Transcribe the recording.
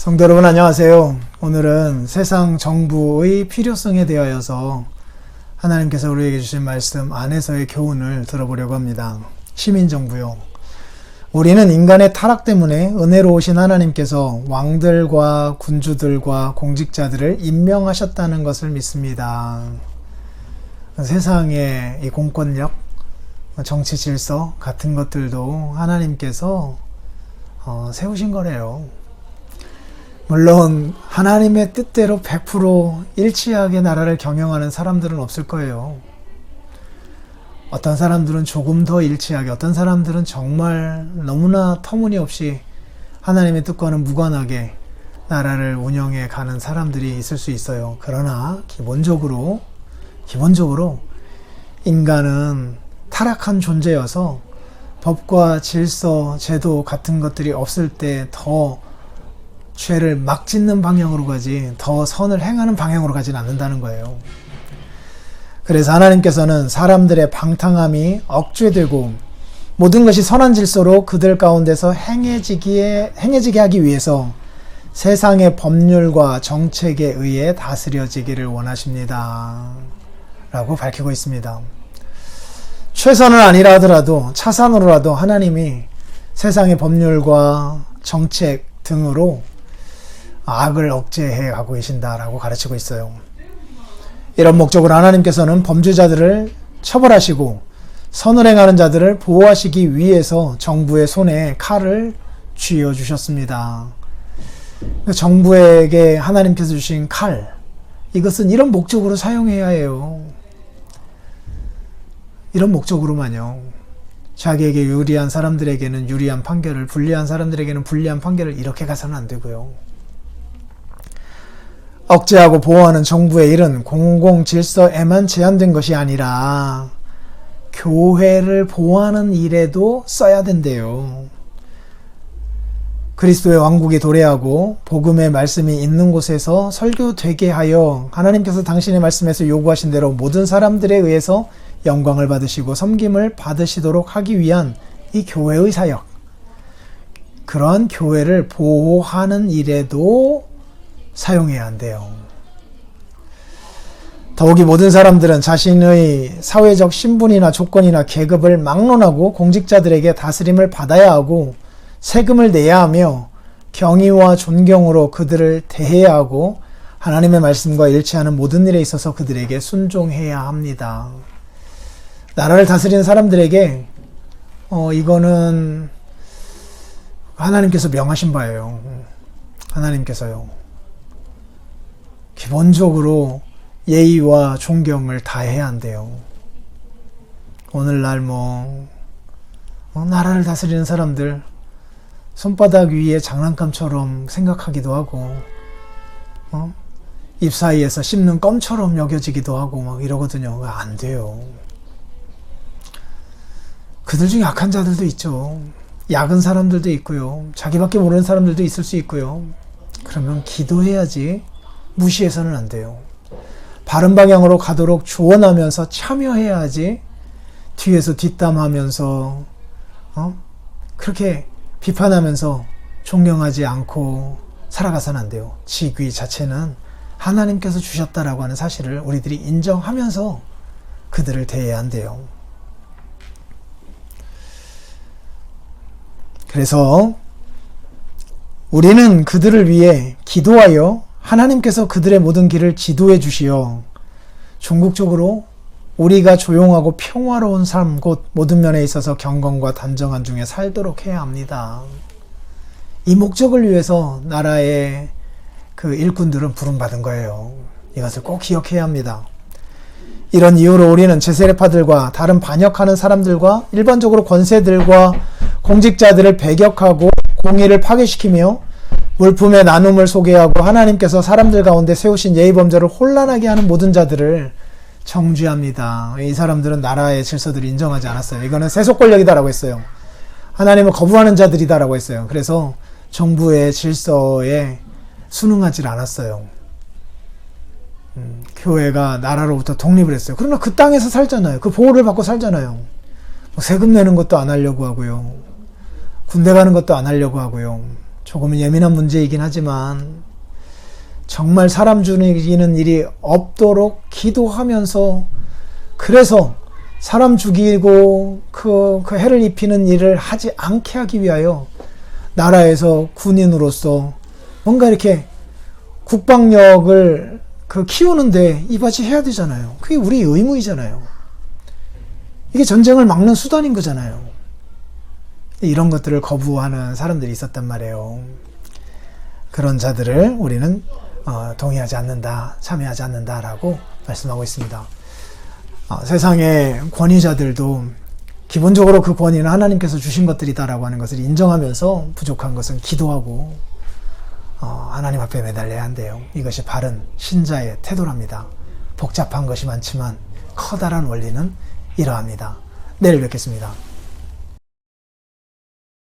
성도 여러분 안녕하세요. 오늘은 세상 정부의 필요성에 대하여서 하나님께서 우리에게 주신 말씀 안에서의 교훈을 들어보려고 합니다. 시민정부요. 우리는 인간의 타락 때문에 은혜로우신 하나님께서 왕들과 군주들과 공직자들을 임명하셨다는 것을 믿습니다. 세상의 이 공권력, 정치 질서 같은 것들도 하나님께서 세우신 거래요. 물론 하나님의 뜻대로 100% 일치하게 나라를 경영하는 사람들은 없을 거예요. 어떤 사람들은 조금 더 일치하게, 어떤 사람들은 정말 너무나 터무니없이 하나님의 뜻과는 무관하게 나라를 운영해 가는 사람들이 있을 수 있어요. 그러나 기본적으로 인간은 타락한 존재여서 법과 질서, 제도 같은 것들이 없을 때 더 죄를 막 짓는 방향으로 가지 더 선을 행하는 방향으로 가진 않는다는 거예요. 그래서 하나님께서는 사람들의 방탕함이 억제되고 모든 것이 선한 질서로 그들 가운데서 행해지게 하기 위해서 세상의 법률과 정책에 의해 다스려지기를 원하십니다. 라고 밝히고 있습니다. 최선은 아니라 하더라도 차선으로라도 하나님이 세상의 법률과 정책 등으로 악을 억제해 가고 계신다라고 가르치고 있어요. 이런 목적으로 하나님께서는 범죄자들을 처벌하시고 선을 행하는 자들을 보호하시기 위해서 정부의 손에 칼을 쥐어 주셨습니다. 정부에게 하나님께서 주신 칼, 이것은 이런 목적으로 사용해야 해요. 이런 목적으로만요. 자기에게 유리한 사람들에게는 유리한 판결을, 불리한 사람들에게는 불리한 판결을 이렇게 가서는 안 되고요. 억제하고 보호하는 정부의 일은 공공질서에만 제한된 것이 아니라 교회를 보호하는 일에도 써야 된대요. 그리스도의 왕국이 도래하고 복음의 말씀이 있는 곳에서 설교되게 하여 하나님께서 당신의 말씀에서 요구하신 대로 모든 사람들에 의해서 영광을 받으시고 섬김을 받으시도록 하기 위한 이 교회의 사역, 그러한 교회를 보호하는 일에도 사용해야 한대요. 더욱이 모든 사람들은 자신의 사회적 신분이나 조건이나 계급을 막론하고 공직자들에게 다스림을 받아야 하고 세금을 내야 하며 경의와 존경으로 그들을 대해야 하고 하나님의 말씀과 일치하는 모든 일에 있어서 그들에게 순종해야 합니다. 나라를 다스리는 사람들에게 이거는 하나님께서 명하신 바예요. 하나님께서요. 기본적으로 예의와 존경을 다해야 한대요. 오늘날 나라를 다스리는 사람들 손바닥 위에 장난감처럼 생각하기도 하고 입 사이에서 씹는 껌처럼 여겨지기도 하고 막 이러거든요. 안 돼요. 그들 중에 악한 자들도 있죠. 약은 사람들도 있고요. 자기밖에 모르는 사람들도 있을 수 있고요. 그러면 기도해야지 무시해서는 안 돼요. 바른 방향으로 가도록 조언하면서 참여해야지 뒤에서 뒷담하면서 그렇게 비판하면서 존경하지 않고 살아가서는 안 돼요. 직위 자체는 하나님께서 주셨다라고 하는 사실을 우리들이 인정하면서 그들을 대해야 한대요. 그래서 우리는 그들을 위해 기도하여 하나님께서 그들의 모든 길을 지도해 주시어 종국적으로 우리가 조용하고 평화로운 삶, 곧 모든 면에 있어서 경건과 단정한 중에 살도록 해야 합니다. 이 목적을 위해서 나라의 그 일꾼들은 부름받은 거예요. 이것을 꼭 기억해야 합니다. 이런 이유로 우리는 제세례파들과 다른 반역하는 사람들과 일반적으로 권세들과 공직자들을 배격하고 공의를 파괴시키며 물품의 나눔을 소개하고 하나님께서 사람들 가운데 세우신 예의범죄를 혼란하게 하는 모든 자들을 정죄합니다. 이 사람들은 나라의 질서들을 인정하지 않았어요. 이거는 세속 권력이다라고 했어요. 하나님을 거부하는 자들이다라고 했어요. 그래서 정부의 질서에 순응하지 않았어요. 교회가 나라로부터 독립을 했어요. 그러나 그 땅에서 살잖아요. 그 보호를 받고 살잖아요. 세금 내는 것도 안 하려고 하고요. 군대 가는 것도 안 하려고 하고요. 조금은 예민한 문제이긴 하지만 정말 사람 죽이는 일이 없도록 기도하면서, 그래서 사람 죽이고 그 해를 입히는 일을 하지 않게 하기 위하여 나라에서 군인으로서 뭔가 이렇게 국방력을 키우는데 이바지 해야 되잖아요. 그게 우리 의무이잖아요. 이게 전쟁을 막는 수단인 거잖아요. 이런 것들을 거부하는 사람들이 있었단 말이에요. 그런 자들을 우리는 동의하지 않는다, 참여하지 않는다라고 말씀하고 있습니다. 세상의 권위자들도 기본적으로 그 권위는 하나님께서 주신 것들이다라고 하는 것을 인정하면서 부족한 것은 기도하고 하나님 앞에 매달려야 한대요. 이것이 바른 신자의 태도랍니다. 복잡한 것이 많지만 커다란 원리는 이러합니다. 내일 뵙겠습니다.